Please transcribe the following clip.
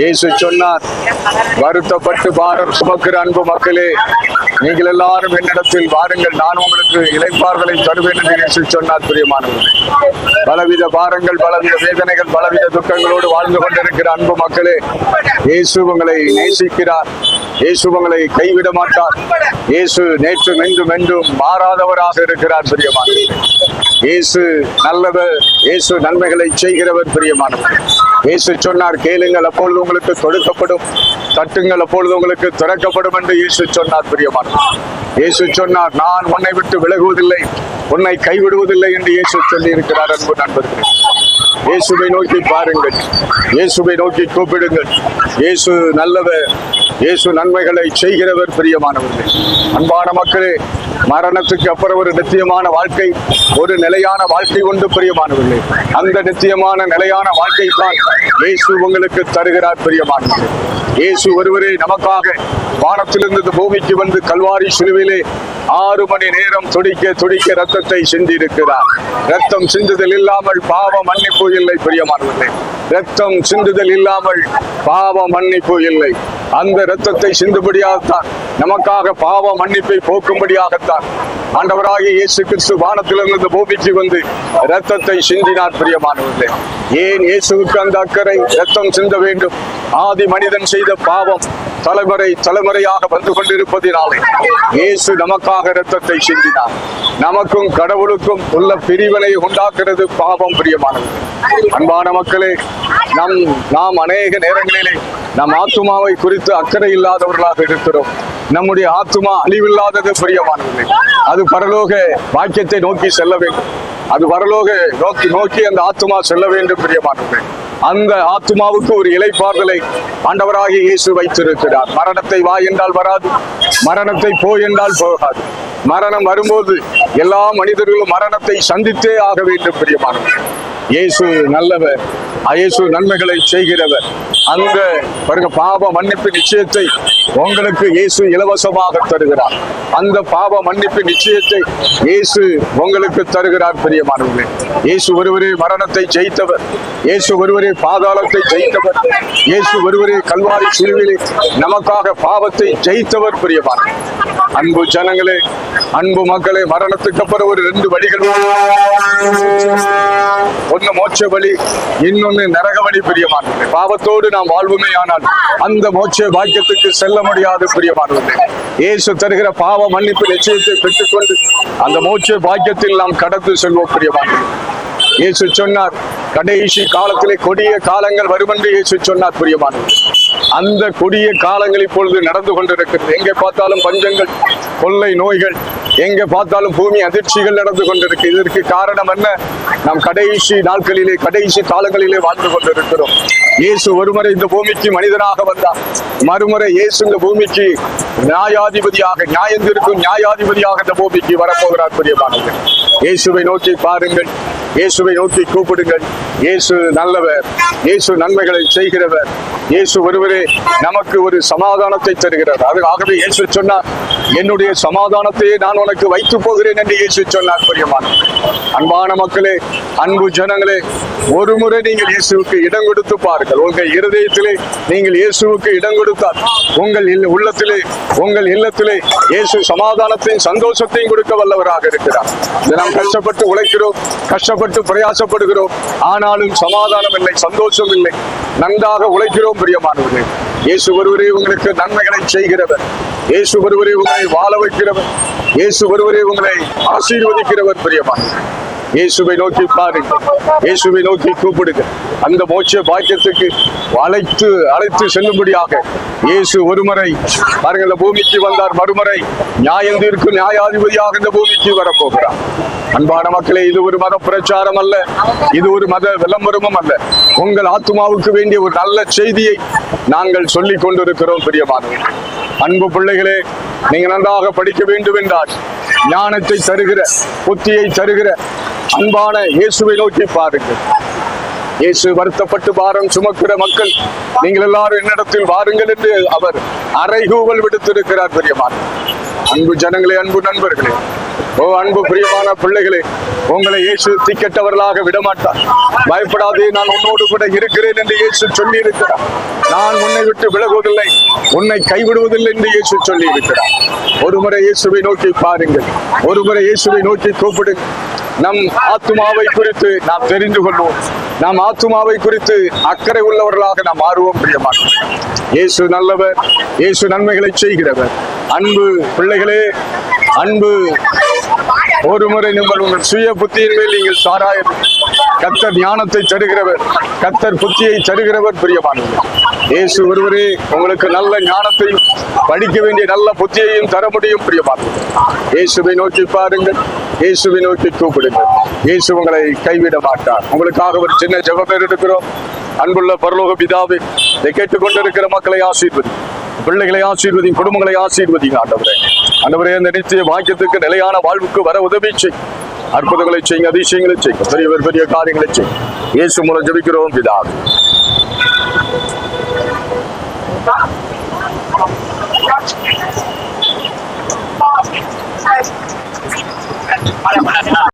இயேசு சொன்னார், வருத்தப்பட்டு பாரம் சுமக்கிற அன்பு மக்களே, நீங்கள் எல்லாரும் என்னிடத்தில் வாருங்கள், நான் உங்களுக்கு இளைப்பாறுதலை தருவேன் என்று இயேசு சொன்னார். பிரியமானவர்களே, பலவித பாரங்கள், பலவித வேதனைகள், பலவித துக்கங்களோடு வாழ்ந்து கொண்டிருக்கிற அன்பு மக்களே, இயேசு உங்களை நேசிக்கிறார். இயேசு உங்களை கைவிட மாட்டார். இயேசு நேற்றும் என்றும் என்றும் மாறாதவராக இருக்கிறார். பிரியமானவர்களே, இயேசு நல்லவர். இயேசு நன்மைகளை செய்கிறவர். பிரியமானவர், இயேசு சொன்னார், கேளுங்கள் அப்பொழுது உங்களுக்கு கொடுக்கப்படும், தட்டுங்கள் அப்பொழுது உங்களுக்கு திறக்கப்படும் என்று இயேசு சொன்னார். பிரியமானவர், இயேசு சொன்னார், நான் உன்னை விட்டு விலகுவதில்லை, உன்னை கைவிடுவதில்லை என்று இயேசு சொல்லி இருக்கிறார். அன்பு நண்பர்களே, இயேசுவை நோக்கி பாருங்கள், இயேசுவை நோக்கி கூப்பிடுங்கள். இயேசு நல்லவர். இயேசு நன்மைகளை செய்கிறவர். பிரியமானவர்களே, அன்பான மக்களே, மரணத்துக்கு அப்புறம் ஒரு நித்தியமான வாழ்க்கை, ஒரு நிலையான வாழ்க்கை உண்டு. பிரியமானவர்களே, அந்த நித்தியமான நிலையான வாழ்க்கை தான் இயேசு உங்களுக்கு தருகிறார். பிரியமானவர்களே, இயேசு ஒருவரே நமக்காக வானத்திலிருந்து பூமிக்கு வந்து கல்வாரி சிலுவையிலே 6 மணி நேரம் துடிக்க துடிக்க ரத்தத்தை சிந்தி இருக்கிறார். ரத்தம் சிந்துதல் இல்லாமல் பாவ மன்னிப்பு இல்லை. பிரியமானவர்களே, ரத்தம் சிந்துதல் இல்லாமல் பாவ மன்னிப்பு இல்லை. அந்த ரத்தத்தை சிந்துபடியாகத்தான், நமக்காக பாவ மன்னிப்பை போக்கும்படியாகத்தான் ஆண்டவராகிய இயேசு கிறிஸ்து வானத்திலிருந்து பூமிக்கு வந்து ரத்தத்தை சிந்தினார். பிரியமானவர்களே, ஏன் இயேசுவுக்கு அந்த அக்கறை? ரத்தம் சிந்த வேண்டும். ஆதி மனிதன் செய்த பாவம் தலைமுறை தலைமுறையாக வந்து கொண்டிருப்பதினாலே இயேசு நமக்காக ரத்தத்தை சிந்தினார். நமக்கும் கடவுளுக்கும் உள்ள பிரிவினை உண்டாக்குறது பாவம். பிரியமானவர்களே, அன்பான மக்களே, நாம் அநேக நேரங்களிலே நம் ஆத்துமாவை குறித்து அக்கறை இல்லாதவர்களாக இருக்கிறோம். நம்முடைய ஆத்துமா அழிவில்லாதது. பிரியமானவர்களே, அது பரலோக வாக்கியத்தை நோக்கி செல்ல வேண்டும். அது பரலோக நோக்கி அந்த ஆத்துமா செல்ல வேண்டும். பிரியமானவர்களே, அந்த ஆத்துமாவுக்கு ஒரு இளைப்பாறுதலை ஆண்டவராகிய இயேசு வைத்திருக்கிறார். மரணத்தை வா என்றால் வராது, மரணத்தை போ என்றால் போகாது. மரணம் வரும்போது எல்லா மனிதர்களும் மரணத்தை சந்தித்தே ஆக வேண்டும். பிரியமானவர்களே, இயேசு நல்லவர். இயேசு நன்மைகளை செய்கிறவர். அந்த பாவ மன்னிப்பு நிச்சயத்தை உங்களுக்கு இயேசு இலவசமாக தருகிறார். அந்த பாவ மன்னிப்பு நிச்சயத்தை இயேசு உங்களுக்கு தருகிறார். பிரியமானவர்களே, இயேசு ஒருவரே மரணத்தை ஜெயித்தவர். இயேசு ஒருவரே பாதாளத்தை ஜெயித்தவர். இயேசு ஒருவரே கல்வாரி சிலுவையிலே நமக்காக பாவத்தை ஜெயித்தவர். பிரியமானவர்களே, அன்பு ஜனங்களே, அன்பு மக்களே, மரணத்துக்கு அப்புறம் ஒரு 2 வழிகள். ஒன்னு மோட்ச வழி, இன்னொன்னு நரக வழி. பிரியமானவர்களே, பாவத்தோடு நாம் வாழ்வுமே ஆனால் அந்த மோட்ச பாக்கியத்துக்கு செல்ல முடியாது. பிரியமானவர்களே, இயேசு தருகிற பாவ மன்னிப்பு நிச்சயத்தை பெற்றுக்கொண்டு அந்த மோட்ச பாக்கியத்தில் நாம் கடந்து செல்வோம். பிரியமானவர்களே, இயேசு சொன்னார், கடைசி காலத்திலே கொடிய காலங்கள் வரும் என்று இயேசு சொன்னார். பிரியமானவர்களே, அந்த கொடிய காலங்கள் இப்பொழுது நடந்து கொண்டிருக்கிறது. எங்கே பார்த்தாலும் பஞ்சங்கள், கொள்ளை நோய்கள், எங்கே பார்த்தாலும் பூமி அதிர்ச்சிகள் நடந்து கொண்டிருக்கு. இதற்கு காரணம் என்ன? நாம் கடைசி நாட்களிலே, கடைசி காலங்களிலே வாழ்ந்து கொண்டிருக்கிறோம். இயேசு ஒருமுறை இந்த பூமிக்கு மனிதனாக வந்தார். மறுமுறை இயேசு இந்த பூமிக்கு நியாயாதிபதியாக, நியாயந்திருக்கும் நியாயாதிபதியாக இந்த பூமிக்கு வரப்போகிறார். பிரியமானவர்களே, இயேசுவை நோக்கி பாருங்கள், இயேசுவை நோக்கி கூப்பிடுங்கள். இயேசு நல்லவர். இயேசு நன்மைகளை செய்கிறவர். இயேசு ஒருவரே நமக்கு ஒரு சமாதானத்தை தருகிறார். ஆகவே இயேசு சொன்னார், என்னுடைய சமாதானத்தையே நான் உனக்கு வைத்து போகிறேன் என்று இயேசு சொன்னார். பிரியமானவர்களே, அன்பான மக்களே, அன்பு ஜனங்களே, ஒரு முறை நீங்கள் இயேசுவுக்கு இடம் கொடுத்து பாருங்கள். உங்கள் இருதயத்திலே நீங்கள் இயேசுவுக்கு இடம் கொடுத்தால் உங்கள் உள்ளத்திலே, உங்கள் இல்லத்திலே இயேசு சமாதானத்தையும் சந்தோஷத்தையும் கொடுக்க வல்லவராக இருக்கிறார். நாம் கஷ்டப்பட்டு உழைக்கிறோம், கஷ்டப்பட்டு பிரயாசப்படுகிறோம், ஆனாலும் சமாதானம் இல்லை, சந்தோஷம் இல்லை. நன்றாக உழைக்கிறோம். பிரியமானவர்களே, இயேசு ஒருவரே உங்களுக்கு நன்மைகளை செய்கிறவர். இயேசு ஒருவரே உங்களை வாழ வைக்கிறவர். இயேசு ஒருவரே உங்களை ஆசீர்வதிக்கிறவர். பிரியமானவர்களே, இயேசுவை நோக்கி பாருங்கள், இயேசுவை நோக்கி கூப்பிடுங்க. அந்த மோட்ச பாக்கியத்துக்கு அழைத்து செல்லும்படியாக இயேசு ஒருமுறை பாருங்கள் பூமிக்கு வந்தார். மறுமுறை நியாயந்திருக்கும் நியாயாதிபதியாக இந்த பூமிக்கு வரப்போகிறார். அன்பான மக்களே, இது ஒரு மத பிரச்சாரம் அல்ல, இது ஒரு மத விளம்பரமும் அல்ல. உங்கள் ஆத்துமாவுக்கு வேண்டிய ஒரு நல்ல செய்தியை நாங்கள் சொல்லிக் கொண்டிருக்கிறோம். பிரியமானவர்களே, அன்பு பிள்ளைகளே, நீங்க நன்றாக படிக்க வேண்டும் என்றால் ஞானத்தை தருகிற, புத்தியை தருகிற அன்பான இயேசுவை நோக்கி பாருங்கள். இயேசு வருத்தப்பட்டு பாரம் சுமக்கிற மக்கள், நீங்கள் எல்லாரும் என்னிடத்தில் வாருங்கள் என்று அவர் அறைகூவல் விடுத்திருக்கிறார். பிரியமானவர்களே, அன்பு ஜனங்களே, அன்பு நண்பர்களே, ஓ அன்பு பிரியமான பிள்ளைகளே, உங்களை இயேசு திக்கெட்டவர்களாக விடமாட்டார். பயப்படாதே, நான் உன்னோடு கூட இருக்கிறேன் என்று இயேசு சொல்லி இருக்கிறார். நான் உன்னை விட்டு விலகுவதில்லை, உன்னை கைவிடுவதில்லை என்று இயேசு சொல்லி இருக்கிறார். ஒருமுறை இயேசுவை நோக்கி பாருங்கள், ஒருமுறை இயேசுவை நோக்கி கூப்பிடுங்கள். நம் ஆத்துமாவை குறித்து நாம் தெரிந்து கொள்வோம். நாம் ஆத்துமாவை குறித்து அக்கறை உள்ளவர்களாக நாம் மாறுவோம். பிரியமான இயேசு நல்லவர், இயேசு நன்மைகளை செய்கிறவர். அன்பு பிள்ளைகளே, அன்பு ஒருமுறை உங்கள் சுய புத்தியின் மேல் நீங்கள் சாராய கர்த்தர் ஞானத்தை தருகிறவர், கர்த்தர் புத்தியை தருகிறவர். பிரியமானவர், இயேசு ஒருவரே உங்களுக்கு நல்ல ஞானத்தையும் படிக்க வேண்டிய நல்ல புத்தியையும் தர முடியும். பிரியமானவர், இயேசுவை நோக்கி பாருங்கள், இயேசுவை நோக்கி கூப்பிடுங்கள். இயேசு உங்களை கைவிட மாட்டார். உங்களுக்காக ஒரு சின்ன ஜெபம் எடுக்கிறோம். அன்புள்ள பரலோக பிதாவே, இதை கேட்டுக்கொண்டிருக்கிற மக்களை ஆசீர்வதி, பிள்ளைகளை ஆசீர்வதி, குடும்பங்களை ஆசீர்வதிங்க. ஆண்டவரே, ஆண்டவரே, அந்த நித்திய பாக்கியத்துக்கு நிலையான வாழ்வுக்கு வர உதவி செய். அற்புதங்களை செய்யுங்க, அதிசயங்களை செய்யுங்க, பெரியவர் பெரிய காரியங்களை செய்யுங்க. இயேசு மூலம் ஜெபிக்கிறோம் பிதாவே. Para